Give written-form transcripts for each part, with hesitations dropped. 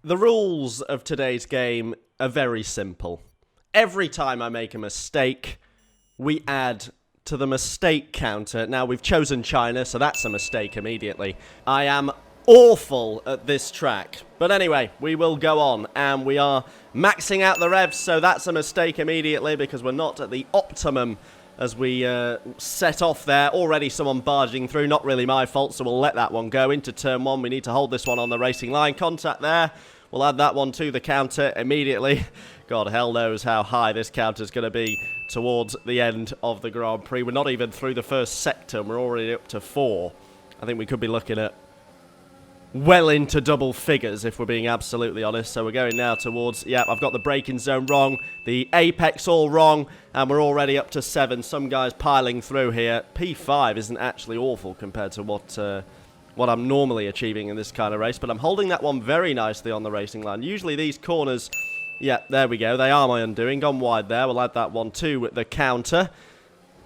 The rules of today's game are very simple. Every time I make a mistake, we add to the mistake counter. Now, we've chosen China, so that's a mistake immediately. I am awful at this track. But anyway, we will go on, and we are maxing out the revs, so that's a mistake immediately because we're not at the optimum as we set off there. Already someone barging through, not really my fault, so we'll let that one go. Into turn one, we need to hold this one on the racing line. Contact there. We'll add that one to the counter immediately. God, hell knows how high this counter is going to be towards the end of the Grand Prix. We're not even through the first sector, and we're already up to 4. I think we could be looking at well into double figures, if we're being absolutely honest. So we're going now towards, yeah, I've got the braking zone wrong, the apex all wrong, and we're already up to 7. Some guys piling through here. P5 isn't actually awful compared to what I'm normally achieving in this kind of race, but I'm holding that one very nicely on the racing line. Usually these corners, yeah, there we go. They are my undoing. Gone wide there. We'll add that one to the counter.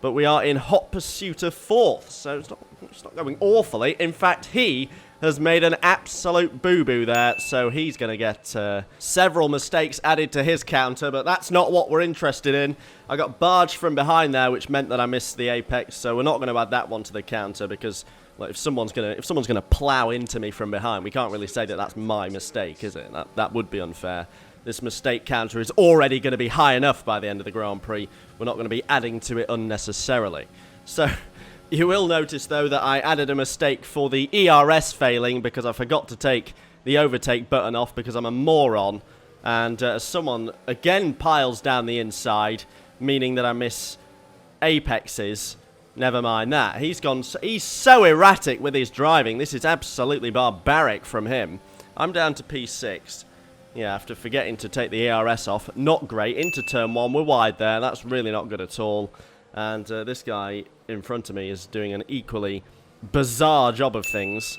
But we are in hot pursuit of 4th, so it's not going awfully. In fact, he has made an absolute boo-boo there, so he's going to get several mistakes added to his counter, but that's not what we're interested in. I got barged from behind there, which meant that I missed the apex, so we're not going to add that one to the counter because, like, if someone's gonna plow into me from behind, we can't really say that that's my mistake, is it? That would be unfair. This mistake counter is already going to be high enough by the end of the Grand Prix. We're not going to be adding to it unnecessarily. So you will notice, though, that I added a mistake for the ERS failing because I forgot to take the overtake button off because I'm a moron. And someone, again, piles down the inside, meaning that I miss apexes. Never mind that. He's so erratic with his driving. This is absolutely barbaric from him. I'm down to P6. Yeah, after forgetting to take the ERS off. Not great. Into turn 1. We're wide there. That's really not good at all. And this guy in front of me is doing an equally bizarre job of things.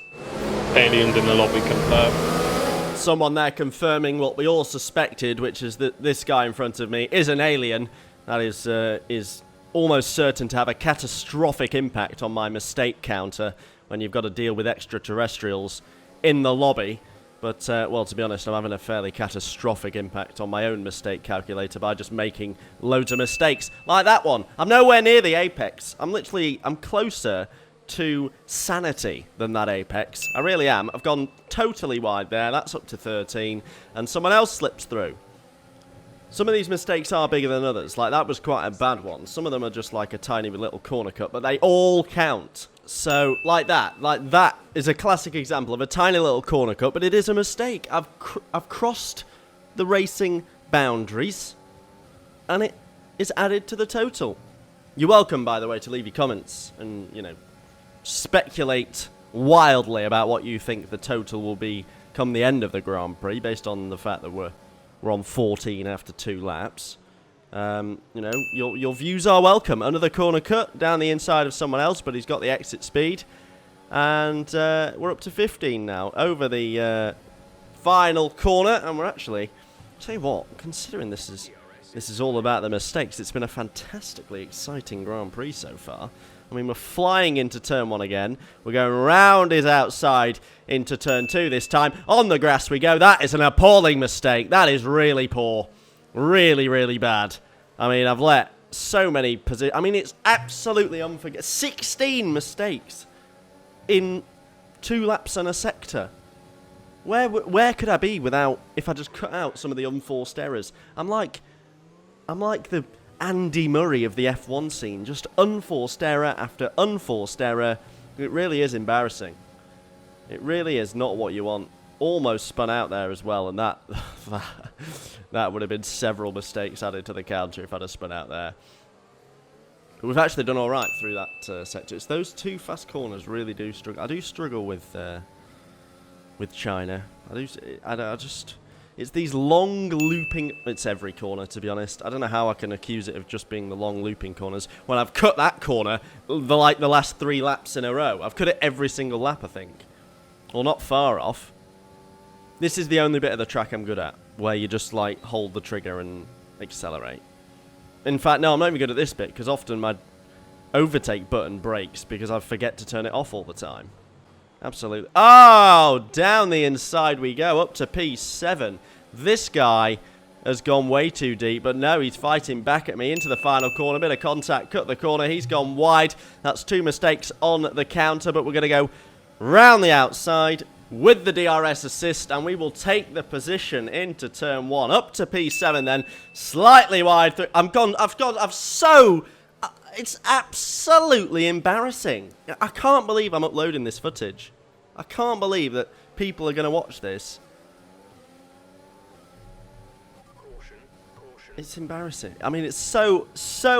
Aliens in the lobby confirmed. Someone there confirming what we all suspected, which is that this guy in front of me is an alien. That is almost certain to have a catastrophic impact on my mistake counter when you've got to deal with extraterrestrials in the lobby. But, well, to be honest, I'm having a fairly catastrophic impact on my own mistake calculator by just making loads of mistakes. Like that one. I'm nowhere near the apex. I'm closer to sanity than that apex. I really am. I've gone totally wide there. That's up to 13. And someone else slips through. Some of these mistakes are bigger than others. Like, that was quite a bad one. Some of them are just like a tiny little corner cut, but they all count. So, like that is a classic example of a tiny little corner cut, but it is a mistake. I've crossed the racing boundaries, and it is added to the total. You're welcome, by the way, to leave your comments and, you know, speculate wildly about what you think the total will be come the end of the Grand Prix, based on the fact that we're on 14 after 2 laps. You know, your views are welcome. Another corner cut down the inside of someone else, but he's got the exit speed. And we're up to 15 now, over the final corner. And we're actually, tell you what, considering this is all about the mistakes, it's been a fantastically exciting Grand Prix so far. I mean, we're flying into turn 1 again. We're going round his outside into turn 2 this time. On the grass we go. That is an appalling mistake. That is really poor. Really, really bad. I mean, I've let so many positions. I mean, it's absolutely unforgettable. 16 mistakes in 2 laps and a sector. Where could I be without, if I just cut out some of the unforced errors? I'm like the Andy Murray of the F1 scene. Just unforced error after unforced error. It really is embarrassing. It really is not what you want. Almost spun out there as well, and that that would have been several mistakes added to the counter if I'd have spun out there. But we've actually done all right through that sector. It's those 2 fast corners really do struggle. I do struggle with China. I just it's these long looping. It's every corner, to be honest. I don't know how I can accuse it of just being the long looping corners when I've cut that corner the last 3 laps in a row. I've cut it every single lap, I think. Well, not far off. This is the only bit of the track I'm good at, where you just, like, hold the trigger and accelerate. In fact, no, I'm not even good at this bit, because often my overtake button breaks because I forget to turn it off all the time. Absolutely. Oh, down the inside we go, up to P7. This guy has gone way too deep, but no, he's fighting back at me into the final corner. Bit of contact, cut the corner. He's gone wide. That's 2 mistakes on the counter, but we're going to go round the outside with the DRS assist, and we will take the position into turn 1. Up to P7 then, slightly wide. It's absolutely embarrassing. I can't believe I'm uploading this footage. I can't believe that people are going to watch this. It's embarrassing. I mean, it's so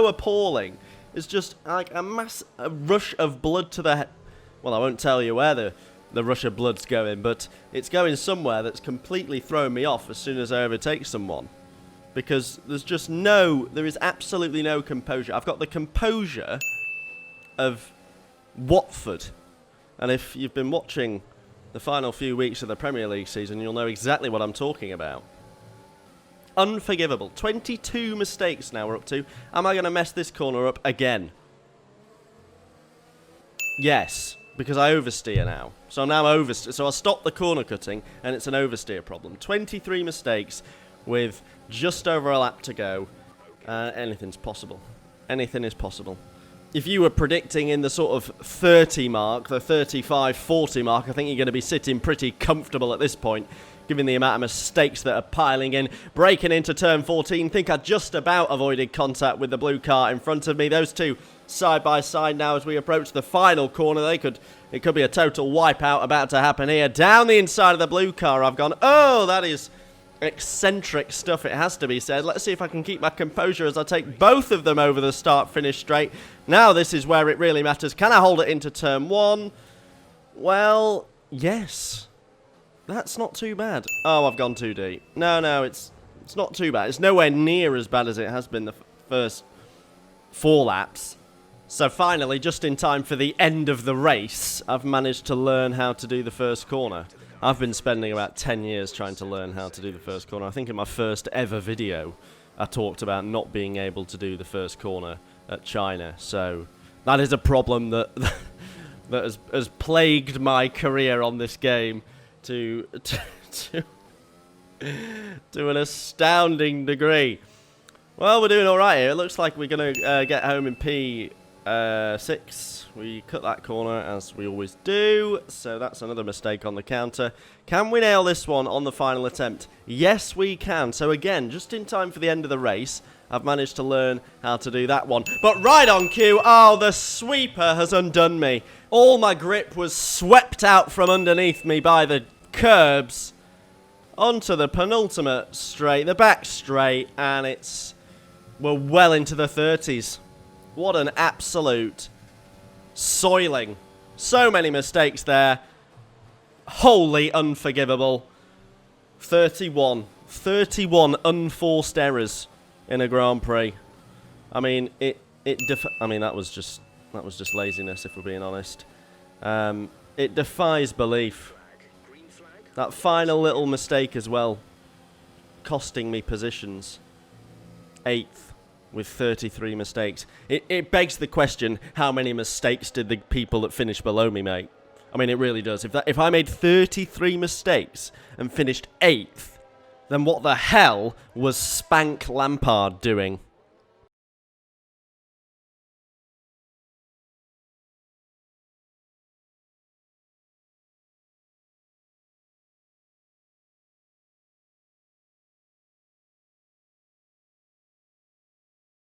appalling. It's just like a rush of blood to the head. Well, I won't tell you where the rush of blood's going, but it's going somewhere that's completely thrown me off as soon as I overtake someone. Because there is absolutely no composure. I've got the composure of Watford. And if you've been watching the final few weeks of the Premier League season, you'll know exactly what I'm talking about. Unforgivable. 22 mistakes now we're up to. Am I going to mess this corner up again? Yes, because I oversteer now. So now so I'll stop the corner cutting, and it's an oversteer problem. 23 mistakes with just over a lap to go. Anything's possible. Anything is possible. If you were predicting in the sort of 30 mark, the 35, 40 mark, I think you're going to be sitting pretty comfortable at this point, given the amount of mistakes that are piling in. Breaking into turn 14, think I just about avoided contact with the blue car in front of me. Those two side by side now as we approach the final corner. It could be a total wipeout about to happen here. Down the inside of the blue car I've gone. Oh, that is eccentric stuff, it has to be said. Let's see if I can keep my composure as I take both of them over the start-finish straight. Now this is where it really matters. Can I hold it into turn 1? Well, yes. That's not too bad. Oh, I've gone too deep. No, it's not too bad. It's nowhere near as bad as it has been the first 4 laps. So finally, just in time for the end of the race, I've managed to learn how to do the first corner. I've been spending about 10 years trying to learn how to do the first corner. I think in my first ever video, I talked about not being able to do the first corner at China. So that is a problem that has plagued my career on this game to an astounding degree. Well, we're doing all right here. It looks like we're going to get home in P6. We cut that corner as we always do, so that's another mistake on the counter. Can we nail this one on the final attempt? Yes, we can. So again, just in time for the end of the race, I've managed to learn how to do that one. But right on cue, oh, the sweeper has undone me. All my grip was swept out from underneath me by the curbs onto the penultimate straight, the back straight, and we're well into the 30s. What an absolute soiling. So many mistakes there. Wholly unforgivable. 31 unforced errors in a Grand Prix. I mean, that was just laziness, if we're being honest. It defies belief. That final little mistake as well, costing me positions. 8th. With 33 mistakes. It begs the question, how many mistakes did the people that finished below me make? I mean, it really does. If I made 33 mistakes and finished 8th, then what the hell was Spank Lampard doing?